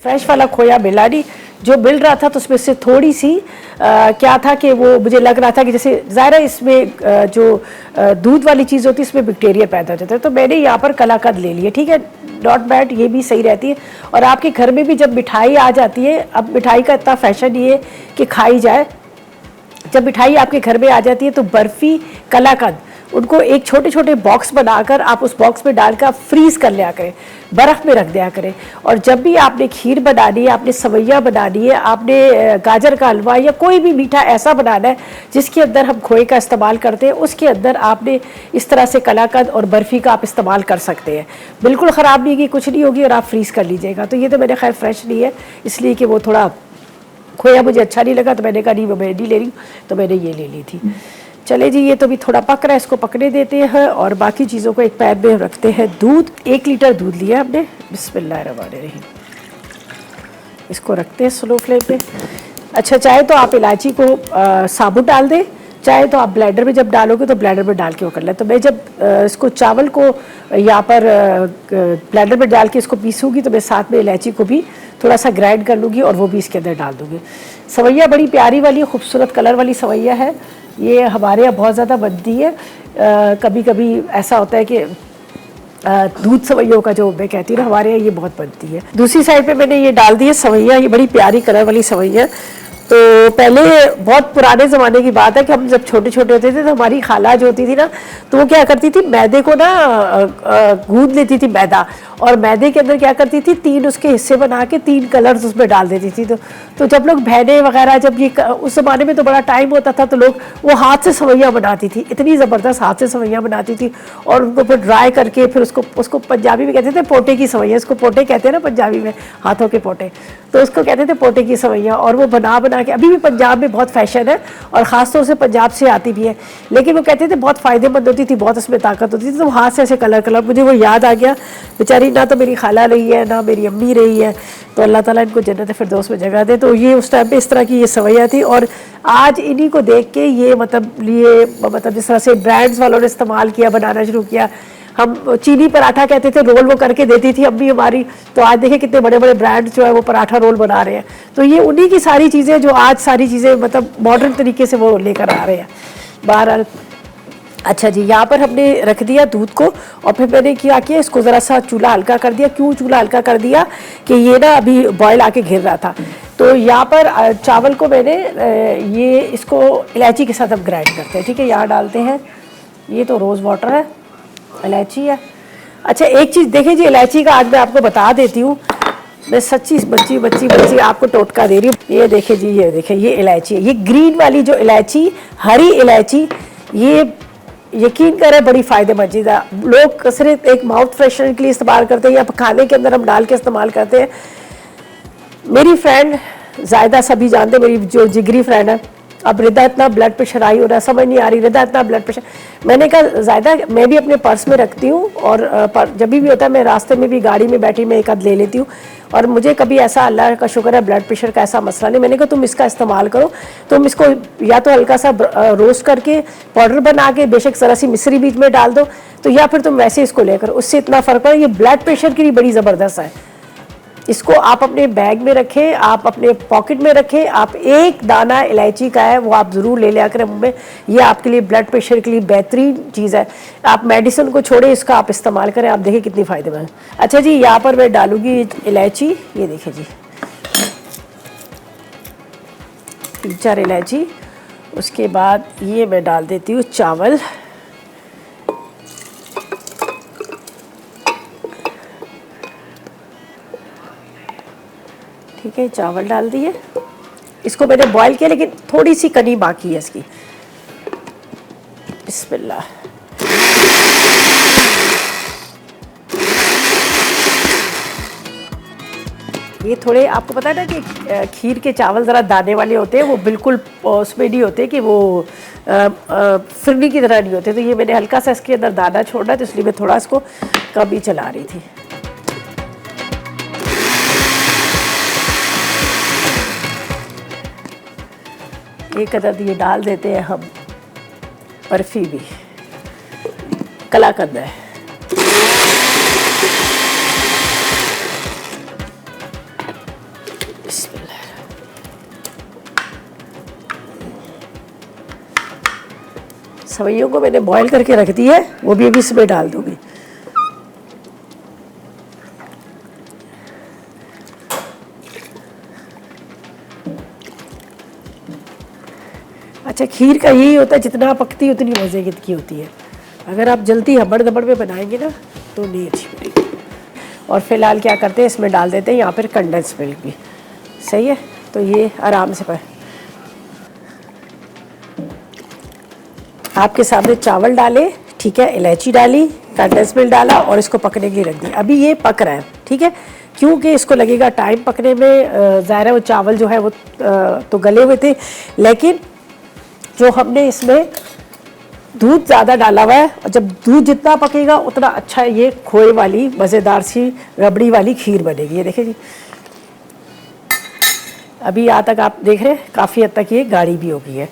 Fresh वाला खोया मिला नहीं, जो मिल रहा था तो उसमें से थोड़ी सी क्या था कि वो मुझे लग रहा था कि जैसे ज़ाहिर है इसमें जो दूध वाली चीज़ होती है इसमें बैक्टीरिया पैदा हो जाता है, तो मैंने यहाँ पर कलाकंद ले लिया। ठीक है, नॉट बैड, ये भी सही रहती है। और आपके घर में भी जब मिठाई आ जाती है, अब मिठाई का इतना फैशन ये है कि खाई जाए, जब मिठाई आपके घर में आ जाती है तो बर्फ़ी, कलाकंद, उनको एक छोटे छोटे बॉक्स बनाकर आप उस बॉक्स में डालकर आप फ्रीज़ कर लिया करें, बर्फ़ में रख दिया करें। और जब भी आपने खीर बनानी है, आपने सवैया बनानी है, आपने गाजर का हलवा या कोई भी मीठा ऐसा बनाना है जिसके अंदर हम खोए का इस्तेमाल करते हैं, उसके अंदर आपने इस तरह से कलाकंद और बर्फ़ी का आप इस्तेमाल कर सकते हैं। बिल्कुल ख़राब नहीं होगी, कुछ नहीं होगी, और आप फ्रीज़ कर लीजिएगा। तो ये तो मैंने खैर फ्रेश नहीं है, इसलिए कि वो थोड़ा खोया मुझे अच्छा नहीं लगा, तो मैंने कहा नहीं वो मैं नहीं ले रही हूँ, तो मैंने ये ले ली थी। चले जी, ये तो भी थोड़ा पक रहा है, इसको पकने देते हैं और बाकी चीज़ों को एक पैन में रखते हैं। दूध 1 लीटर दूध लिया हमने, बिस्मिल्लाहिर्रहमानिर्रहीम। इसको रखते हैं स्लो फ्लेम पे। अच्छा, चाहे तो आप इलायची को साबुत डाल दें, चाहे तो आप ब्लेंडर में जब डालोगे तो ब्लेंडर में डाल के वो कर लें। तो मैं जब इसको चावल को यहाँ पर ब्लेंडर में डाल के इसको पीसूँगी तो मैं साथ में इलायची को भी थोड़ा सा ग्राइंड कर लूँगी और वो भी इसके अंदर डाल दूँगी। सवैया बड़ी प्यारी वाली खूबसूरत कलर वाली सवैया है, ये हमारे यहाँ बहुत ज़्यादा बनती है। कभी कभी ऐसा होता है कि दूध सवैयों का जो मैं कहती हूँ, हमारे यहाँ ये बहुत बनती है। दूसरी साइड पे मैंने ये डाल दी है सवैया, ये बड़ी प्यारी कलर वाली सवैया। तो पहले बहुत पुराने ज़माने की बात है कि हम जब छोटे छोटे होते थे तो हमारी खाला जो होती थी ना, तो वो क्या करती थी, मैदे को ना गूंद लेती थी मैदा, और मैदे के अंदर क्या करती थी, 3 उसके हिस्से बना के 3 कलर्स उसमें डाल देती थी। तो जब लोग बहनें वगैरह, जब ये उस ज़माने में तो बड़ा टाइम होता था, तो लोग वो हाथ से सवैयाँ बनाती थी, इतनी ज़बरदस्त हाथ से सवैयाँ बनाती थी, और उनको फिर ड्राई करके फिर उसको पंजाबी में कहते थे पोटे की सवैयाँ, इसको पोटे कहते हैं ना पंजाबी में, हाथों के पोटे, तो उसको कहते थे पोटे की सवैयाँ। और वो बना के अभी भी पंजाब में बहुत फैशन है और ख़ासतौर से पंजाब से आती भी है, लेकिन वो कहते थे बहुत फ़ायदेमंद होती थी, बहुत उसमें ताकत होती थी। तो हाथ से ऐसे कलर मुझे वो याद आ गया। बेचारी ना तो मेरी खाला रही है ना मेरी अम्मी रही है, तो अल्लाह ताला इनको जन्नत फिरदौस में जगह दे। तो ये उस टाइम पे इस तरह की ये सवैया थी, और आज इन्हीं को देख के ये मतलब जिस तरह से ब्रांड्स वालों ने इस्तेमाल किया, बनाना शुरू किया। हम चीनी पराठा कहते थे, रोल वो करके देती थी अम्मी हमारी, तो आज देखिए कितने बड़े बड़े ब्रांड जो है वो पराठा रोल बना रहे हैं। तो ये उन्हीं की सारी चीज़ें जो आज सारी चीज़ें मतलब मॉडर्न तरीके से वो लेकर आ रहे हैं। बहरहाल अच्छा जी, यहाँ पर हमने रख दिया दूध को, और फिर मैंने क्या किया, इसको ज़रा सा चूल्हा हल्का कर दिया। क्यों चूल्हा हल्का कर दिया कि ये ना अभी बॉयल आके घिर रहा था। तो यहाँ पर चावल को मैंने ये इसको इलायची के साथ अब ग्राइंड करते हैं। ठीक है, यहाँ डालते हैं, ये तो रोज़ वाटर है, इलायची है। अच्छा, एक चीज़ देखिए जी, इलायची का आज मैं आपको बता देती हूँ, मैं सच्ची बच्ची आपको टोटका दे रही हूँ। ये देखिए जी, ये देखिए, ये इलायची है, ये ग्रीन वाली जो इलायची, हरी इलायची, ये यकीन करें बड़ी फ़ायदेमंद चीज़ है। लोग सिर्फ एक माउथ फ्रेशनर के लिए इस्तेमाल करते हैं या खाने के अंदर हम डाल के इस्तेमाल करते हैं। मेरी फ्रेंड जायदा सभी जानते, मेरी जो जिगरी फ्रेंड है, अब रिदा इतना ब्लड प्रेशर आई हो रहा है, समझ नहीं आ रही, रिदा इतना ब्लड प्रेशर। मैंने कहा जायदा मैं भी अपने पर्स में रखती हूँ, और जब भी होता है मैं रास्ते में भी गाड़ी में बैठी मैं एक आध ले लेती हूँ, और मुझे कभी ऐसा अल्लाह का शुक्र है ब्लड प्रेशर का ऐसा मसला नहीं। मैंने कहा तुम इसका इस्तेमाल करो, तुम इसको या तो हल्का सा रोस्ट करके पाउडर बना के बेशक ज़रा सी मिश्री बीच में डाल दो, तो या फिर तुम वैसे इसको लेकर, उससे इतना फ़र्क पड़ा। ये ब्लड प्रेशर के लिए बड़ी ज़बरदस्त है। इसको आप अपने बैग में रखें, आप अपने पॉकेट में रखें, आप एक दाना इलायची का है वो आप ज़रूर ले लिया करें मुँह में, ये आपके लिए ब्लड प्रेशर के लिए बेहतरीन चीज़ है। आप मेडिसिन को छोड़ें, इसका आप इस्तेमाल करें, आप देखिए कितनी फ़ायदेमंद। अच्छा जी, यहाँ पर मैं डालूँगी इलायची, ये देखिए जी 3-4 इलायची। उसके बाद ये मैं डाल देती हूँ चावल, ठीक है, चावल डाल दिए। इसको मैंने बॉईल किया लेकिन थोड़ी सी कनी बाकी है इसकी। बिस्मिल्लाह। ये थोड़े आपको पता है ना कि खीर के चावल ज़रा दाने वाले होते हैं, वो बिल्कुल उसमें नहीं होते कि वो फिरनी की तरह नहीं होते। तो ये मैंने हल्का सा इसके अंदर दाना छोड़ा, तो इसलिए मैं थोड़ा इसको कम ही चला रही थी। एक अदद ये डाल देते हैं हम बर्फी भी, कलाकंद है। सवैयों को मैंने बॉईल करके रख दी है, वो भी अभी इसमें डाल दूंगी। अच्छा, खीर का यही होता है, जितना पकती है उतनी मज़े की होती है। अगर आप जल्दी हबड़ दबड़ में बनाएंगे ना तो नहीं अच्छी बनेगी। और फिलहाल क्या करते हैं, इसमें डाल देते हैं यहाँ पर कंडेंस मिल्क भी। सही है, तो ये आराम से आपके सामने चावल डाले, ठीक है, इलायची डाली, कंडेंस मिल्क डाला और इसको पकने के लिए रख दिया। अभी ये पक रहा है, ठीक है, क्योंकि इसको लगेगा टाइम पकने में। ज़ाहिर है वो चावल जो है वो तो गले हुए थे, लेकिन जो हमने इसमें दूध ज़्यादा डाला हुआ है, और जब दूध जितना पकेगा उतना अच्छा ये खोए वाली मज़ेदार सी रबड़ी वाली खीर बनेगी। ये देखिए जी, अभी यहाँ तक आप देख रहे हैं काफ़ी हद तक ये गाढ़ी भी हो गई है।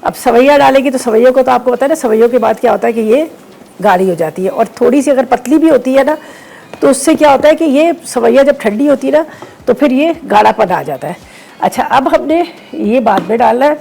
अब सवैया डालेगी तो सवैयों को तो आपको पता है ना, सवैयों के बाद क्या होता है कि ये गाढ़ी हो जाती है। और थोड़ी सी अगर पतली भी होती है ना तो उससे क्या होता है कि ये सवैया जब ठंडी होती है ना तो फिर ये गाढ़ापन आ जाता है। अच्छा, अब हमने ये बाद में डालना है,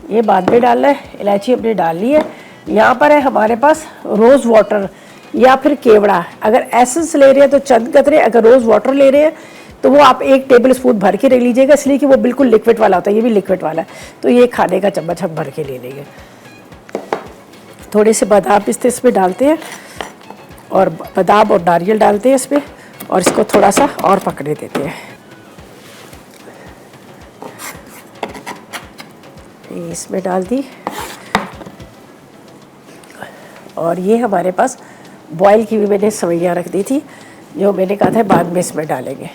ये बाद में डालना है। इलायची हमने डाल ली है। यहाँ पर है हमारे पास रोज़ वाटर या फिर केवड़ा। अगर एसेंस ले रहे हैं तो चंद कतरे, अगर रोज़ वाटर ले रहे हैं तो वो आप 1 टेबल स्पून भर के ले लीजिएगा, इसलिए कि वो बिल्कुल लिक्विड वाला होता है, ये भी लिक्विड वाला है। तो ये खाने का चम्मच हम भर के ले लेंगे। थोड़े से बादाम पिस्ते इसमें डालते हैं, और बादाम और नारियल डालते हैं इसमें, और इसको थोड़ा सा और पकने देते हैं। ये इसमें डाल दी, और ये हमारे पास बॉयल की भी मैंने सवैयाँ रख दी थी, जो मैंने कहा था बाद में इसमें डालेंगे।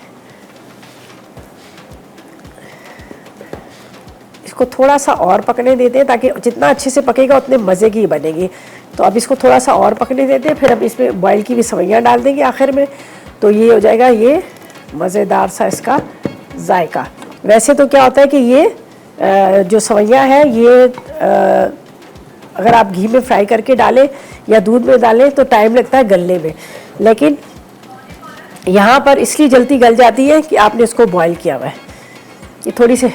इसको थोड़ा सा और पकने देते हैं, ताकि जितना अच्छे से पकेगा उतने मज़े की बनेगी। तो अब इसको थोड़ा सा और पकने देते हैं, फिर अब इसमें बॉयल की भी सवैयाँ डाल देंगे आखिर में। तो ये हो जाएगा ये मज़ेदार सा इसका जायका। वैसे तो क्या होता है कि ये जो सवैयाँ है ये अगर आप घी में फ्राई करके डालें या दूध में डालें तो टाइम लगता है गलने में, लेकिन यहाँ पर इसलिए जल्दी गल जाती है कि आपने इसको बॉईल किया हुआ है। ये थोड़ी सी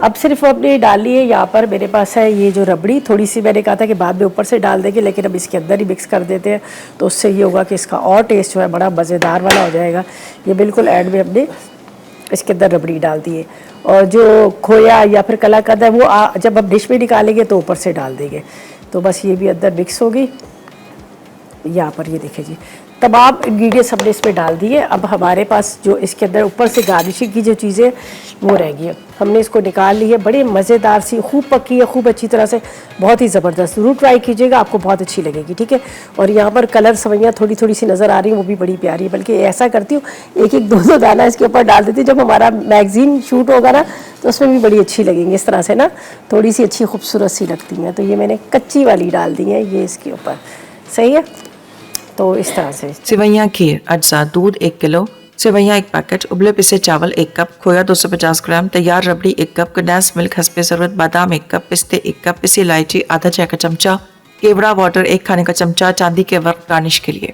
अब सिर्फ अपने डाली है। यहाँ पर मेरे पास है ये जो रबड़ी, थोड़ी सी मैंने कहा था कि बाद में ऊपर से डाल देंगे, लेकिन अब इसके अंदर ही मिक्स कर देते हैं। तो उससे ये होगा कि इसका और टेस्ट जो है बड़ा मज़ेदार वाला हो जाएगा। ये बिल्कुल एंड में हमने इसके अंदर रबड़ी डाल दी है, और जो खोया या फिर कलाकंद है वो जब हम डिश में निकालेंगे तो ऊपर से डाल देंगे। तो बस ये भी अंदर मिक्स होगी। यहाँ पर ये देखिए जी, तमाम इंग्रेडिएंट्स हमने इसमें डाल दिए। अब हमारे पास जो इसके अंदर ऊपर से गार्निशिंग की जो चीज़ें वो रह गई है, हमने इसको निकाल ली है। बड़ी मज़ेदार सी, खूब पकी है, खूब अच्छी तरह से, बहुत ही ज़बरदस्त। ज़रूर ट्राई कीजिएगा, आपको बहुत अच्छी लगेगी, ठीक है। और यहाँ पर कलर सवैयाँ थोड़ी थोड़ी सी नज़र आ रही हैं, वो भी बड़ी प्यारी है। बल्कि ऐसा करती हूँ, एक एक दो दाना इसके ऊपर डाल देती हूँ। जब हमारा मैगज़ीन शूट होगा ना तो उसमें भी बड़ी अच्छी लगेंगी, इस तरह से ना, थोड़ी सी अच्छी खूबसूरत सी लगती हैं। तो ये मैंने कच्ची वाली डाल दी है ये इसके ऊपर, सही है। तो इस तरह से सेवैयाँ खीर अज्जा, दूध 1 किलो, सेवैयाँ 1 पैकेट, उबले पिसे चावल 1 कप, खोया 250 ग्राम, तैयार रबड़ी 1 कप, कंडेंस मिल्क हस्बे ज़रूरत, बादाम 1 कप, पिस्ते 1 कप, पिसी इलायची आधा चाय का चमचा, केवड़ा वाटर 1 खाने का चमचा, चांदी के वर्क गार्निश के लिए।